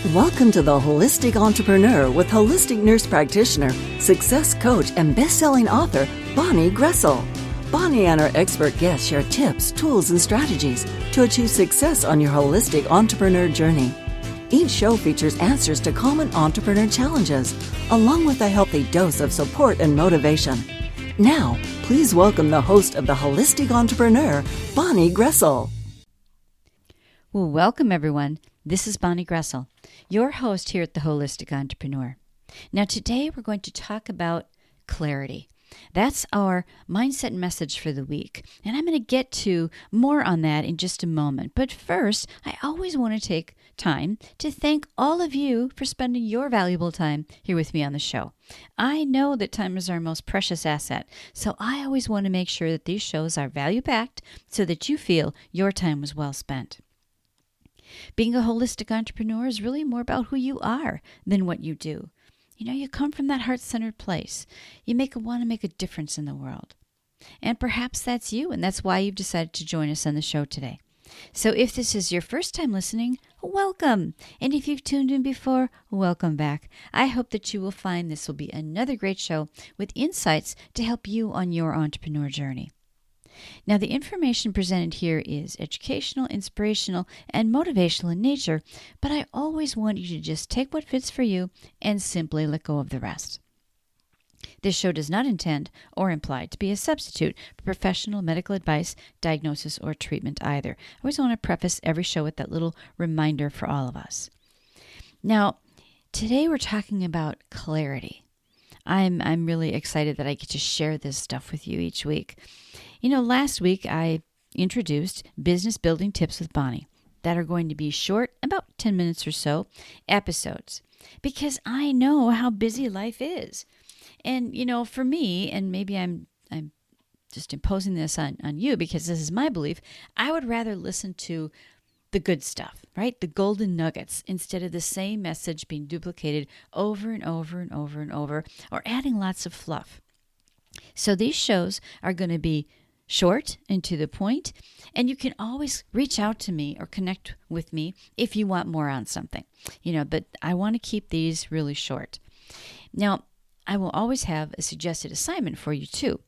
Welcome to The Holistic Entrepreneur with holistic nurse practitioner, success coach, and best-selling author, Bonnie Groessl. Bonnie and her expert guests share tips, tools, and strategies to achieve success on your holistic entrepreneur journey. Each show features answers to common entrepreneur challenges, along with a healthy dose of support and motivation. Now, please welcome the host of The Holistic Entrepreneur, Bonnie Groessl. Well, welcome everyone. This is Bonnie Groessl, your host here at The Holistic Entrepreneur. Now today we're going to talk about clarity. That's our mindset message for the week. And I'm going to get to more on that in just a moment. But first, I always want to take time to thank all of you for spending your valuable time here with me on the show. I know that time is our most precious asset, so I always want to make sure that these shows are value-packed so that you feel your time was well spent. Being a holistic entrepreneur is really more about who you are than what you do. You know, you come from that heart-centered place. You want to make a difference in the world. And perhaps that's you, and that's why you've decided to join us on the show today. So if this is your first time listening, welcome. And if you've tuned in before, welcome back. I hope that you will find this will be another great show with insights to help you on your entrepreneur journey. Now, the information presented here is educational, inspirational, and motivational in nature, but I always want you to just take what fits for you and simply let go of the rest. This show does not intend or imply to be a substitute for professional medical advice, diagnosis, or treatment either. I always want to preface every show with that little reminder for all of us. Now, today we're talking about clarity. I'm really excited that I get to share this stuff with you each week. You know, last week I introduced Business Building Tips with Bonnie that are going to be short, about 10 minutes or so, episodes, because I know how busy life is. And, you know, for me, and maybe I'm just imposing this on you because this is my belief, I would rather listen to the good stuff, right? The golden nuggets, instead of the same message being duplicated over and over and over and over, or adding lots of fluff. So these shows are going to be short and to the point, and you can always reach out to me or connect with me if you want more on something, you know, but I want to keep these really short. Now, I will always have a suggested assignment for you too.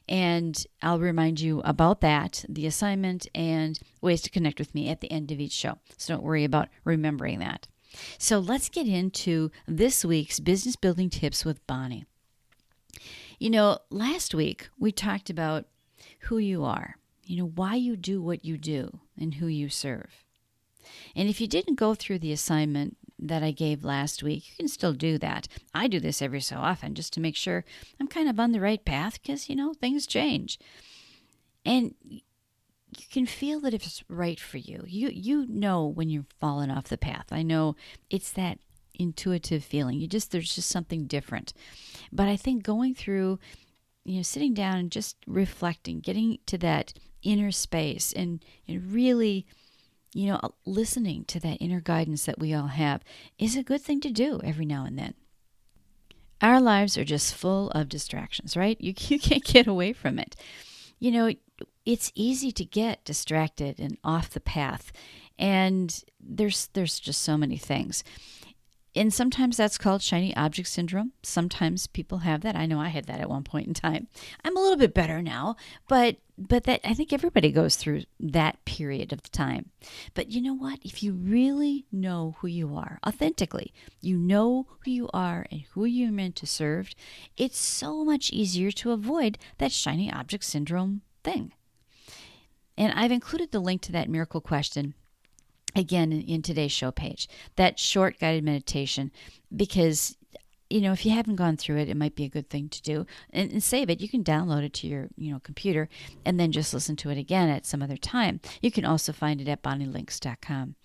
And I'll remind you about that, the assignment, and ways to connect with me at the end of each show. So don't worry about remembering that. So let's get into this week's Business Building Tips with Bonnie. You know, last week we talked about who you are, you know, why you do what you do, and who you serve. And if you didn't go through the assignment that I gave last week, you can still do that. I do this every so often just to make sure I'm kind of on the right path because, you know, things change. And you can feel that if it's right for you. You know when you've fallen off the path. I know it's that intuitive feeling. There's just something different. But I think going through, you know, sitting down and just reflecting, getting to that inner space and really, you know, listening to that inner guidance that we all have is a good thing to do every now and then. Our lives are just full of distractions, right? You can't get away from it. You know, it's easy to get distracted and off the path, and there's just so many things. And sometimes that's called shiny object syndrome. Sometimes people have that. I know I had that at one point in time. I'm a little bit better now, but that I think everybody goes through that period of time. But you know what? If you really know who you are authentically, you know who you are and who you're meant to serve, it's so much easier to avoid that shiny object syndrome thing. And I've included the link to that miracle question again in today's show page, that short guided meditation, because, you know, if you haven't gone through it, it might be a good thing to do and save it. You can download it to your, you know, computer and then just listen to it again at some other time. You can also find it at bonnielinks.com.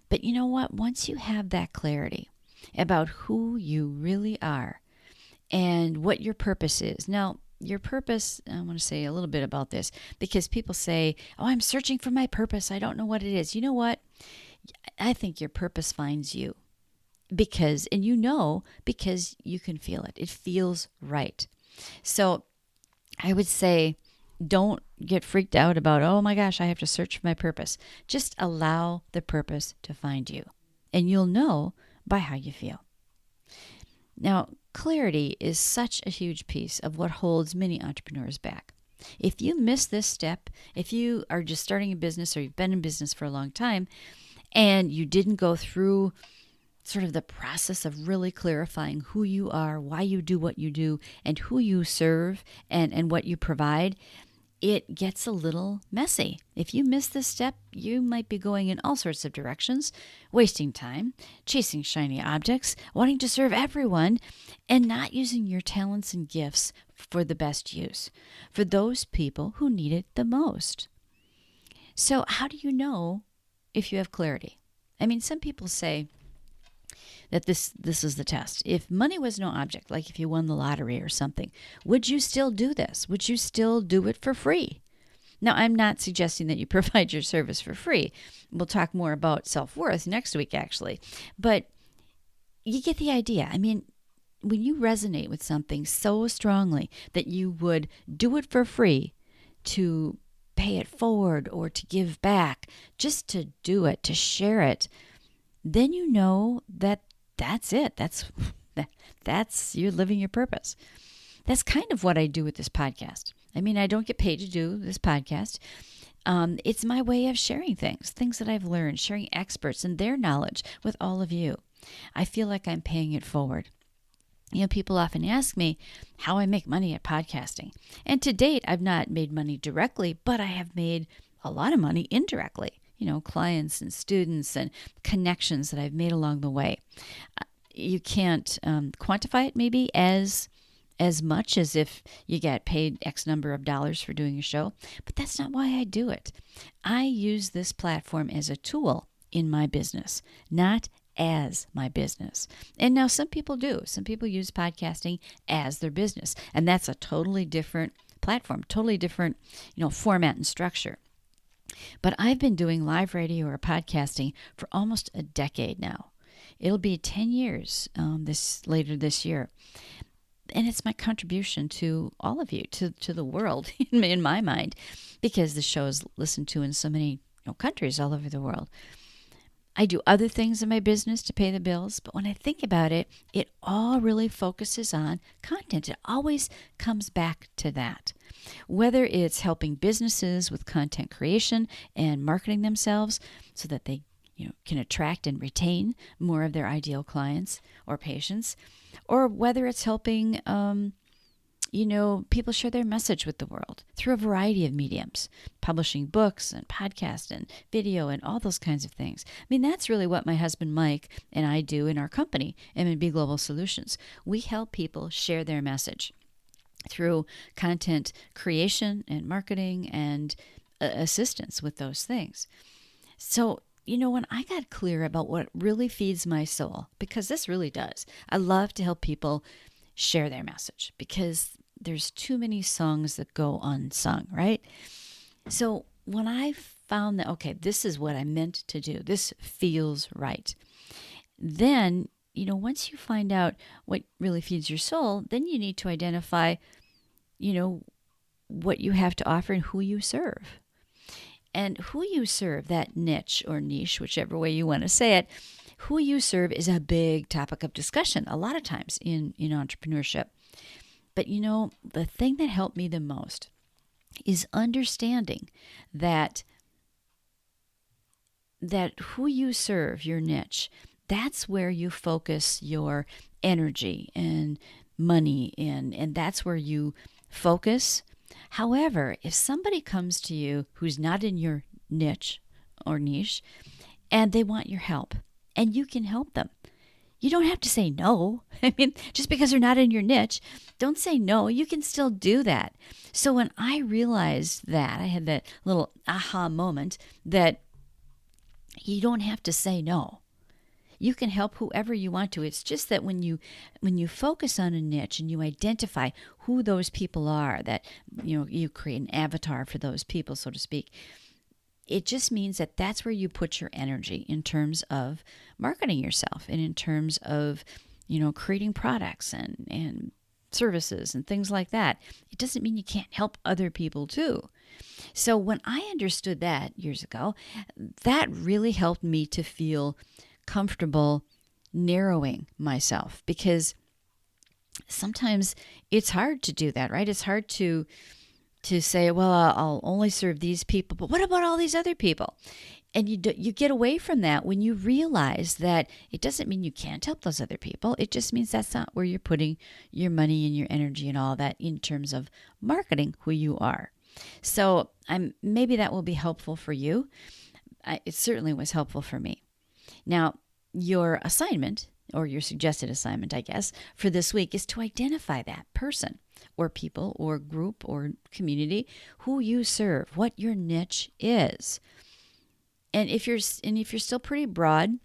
But you know what? Once you have that clarity about who you really are and what your purpose is. Now, your purpose, I want to say a little bit about this because people say, oh, I'm searching for my purpose. I don't know what it is. You know what? I think your purpose finds you because you can feel it. It feels right. So I would say, don't get freaked out about, oh my gosh, I have to search for my purpose. Just allow the purpose to find you. and you'll know by how you feel. Now, clarity is such a huge piece of what holds many entrepreneurs back. If you miss this step, if you are just starting a business or you've been in business for a long time and you didn't go through sort of the process of really clarifying who you are, why you do what you do, and who you serve and what you provide, it gets a little messy. If you miss this step, you might be going in all sorts of directions, wasting time, chasing shiny objects, wanting to serve everyone, and not using your talents and gifts for the best use, for those people who need it the most. So how do you know if you have clarity? I mean, some people say that this is the test. If money was no object, like if you won the lottery or something, would you still do this? Would you still do it for free? Now, I'm not suggesting that you provide your service for free. We'll talk more about self-worth next week, actually. But you get the idea. I mean, when you resonate with something so strongly that you would do it for free to pay it forward or to give back, just to do it, to share it, then you know that that's it. That's you're living your purpose. That's kind of what I do with this podcast. I mean, I don't get paid to do this podcast. It's my way of sharing things that I've learned, sharing experts and their knowledge with all of you. I feel like I'm paying it forward. You know, people often ask me how I make money at podcasting. And to date, I've not made money directly, but I have made a lot of money indirectly. You know, clients and students and connections that I've made along the way. You can't quantify it maybe as much as if you get paid X number of dollars for doing a show, but that's not why I do it. I use this platform as a tool in my business, not as my business. And now some people do. Some people use podcasting as their business, and that's a totally different platform, totally different, format and structure. But I've been doing live radio or podcasting for almost a decade now. It'll be 10 years later this year. And it's my contribution to all of you, to the world, in my mind, because the show is listened to in so many countries all over the world. I do other things in my business to pay the bills, but when I think about it, it all really focuses on content. It always comes back to that. Whether it's helping businesses with content creation and marketing themselves so that they can attract and retain more of their ideal clients or patients, or whether it's helping people share their message with the world through a variety of mediums, publishing books and podcasts and video and all those kinds of things. I mean, that's really what my husband Mike and I do in our company, M&B Global Solutions. We help people share their message through content creation and marketing and assistance with those things. So, when I got clear about what really feeds my soul, because this really does, I love to help people share their message because there's too many songs that go unsung, right? So when I found that, okay, this is what I meant to do, this feels right, then, once you find out what really feeds your soul, then you need to identify, what you have to offer and who you serve. And who you serve, that niche or niche, whichever way you want to say it, who you serve is a big topic of discussion a lot of times in entrepreneurship. But the thing that helped me the most is understanding that who you serve, your niche, that's where you focus your energy and money in, and that's where you focus. However, if somebody comes to you who's not in your niche or niche and they want your help and you can help them, you don't have to say no. I mean, just because they're not in your niche, don't say no. You can still do that. So when I realized that, I had that little aha moment that you don't have to say no. You can help whoever you want to. It's just that when you focus on a niche and you identify who those people are, that you create an avatar for those people, so to speak, it just means that that's where you put your energy in terms of marketing yourself and in terms of creating products and services and things like that. It doesn't mean you can't help other people too. So when I understood that years ago, that really helped me to feel comfortable narrowing myself, because sometimes it's hard to do that, right? It's hard to say, well, I'll only serve these people, but what about all these other people? And you get away from that when you realize that it doesn't mean you can't help those other people. It just means that's not where you're putting your money and your energy and all that in terms of marketing who you are. So maybe that will be helpful for you. It certainly was helpful for me. Now, your assignment, or your suggested assignment, I guess, for this week is to identify that person or people or group or community who you serve, what your niche is. And if you're still pretty broad,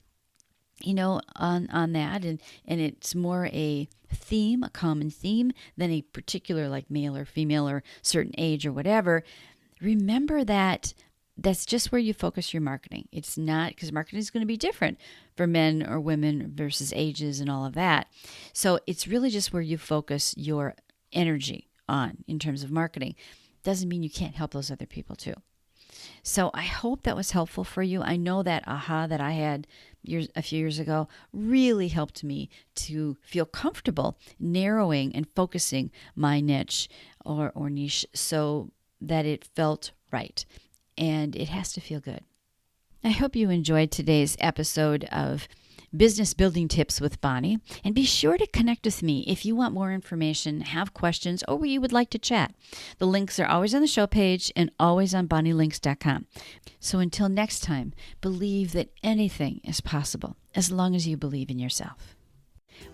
on that, and it's more a theme, a common theme, than a particular like male or female or certain age or whatever, remember that that's just where you focus your marketing. It's not, because marketing is going to be different for men or women versus ages and all of that. So it's really just where you focus your energy on in terms of marketing. Doesn't mean you can't help those other people too. So I hope that was helpful for you. I know that aha that I had a few years ago really helped me to feel comfortable narrowing and focusing my niche or niche so that it felt right. And it has to feel good. I hope you enjoyed today's episode of Business Building Tips with Bonnie, and be sure to connect with me if you want more information, have questions, or you would like to chat. The links are always on the show page and always on bonnielinks.com. So until next time, believe that anything is possible as long as you believe in yourself.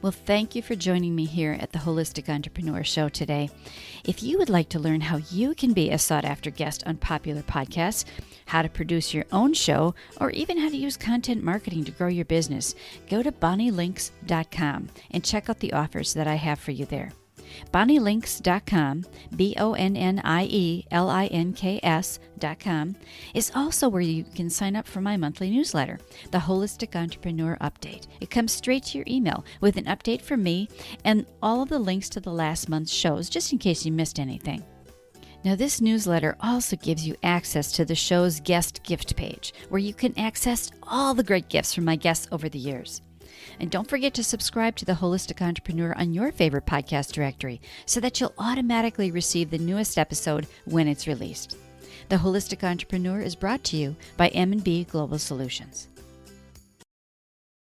Well, thank you for joining me here at the Holistic Entrepreneur Show today. If you would like to learn how you can be a sought-after guest on popular podcasts, how to produce your own show, or even how to use content marketing to grow your business, go to bonnielinks.com and check out the offers that I have for you there. bonnielinks.com, BONNIELINKS.com, is also where you can sign up for my monthly newsletter, the Holistic Entrepreneur Update. It comes straight to your email with an update from me and all of the links to the last month's shows, just in case you missed anything. Now, this newsletter also gives you access to the show's guest gift page, where you can access all the great gifts from my guests over the years. And don't forget to subscribe to the Holistic Entrepreneur on your favorite podcast directory so that you'll automatically receive the newest episode when it's released. The Holistic Entrepreneur is brought to you by M&B Global Solutions.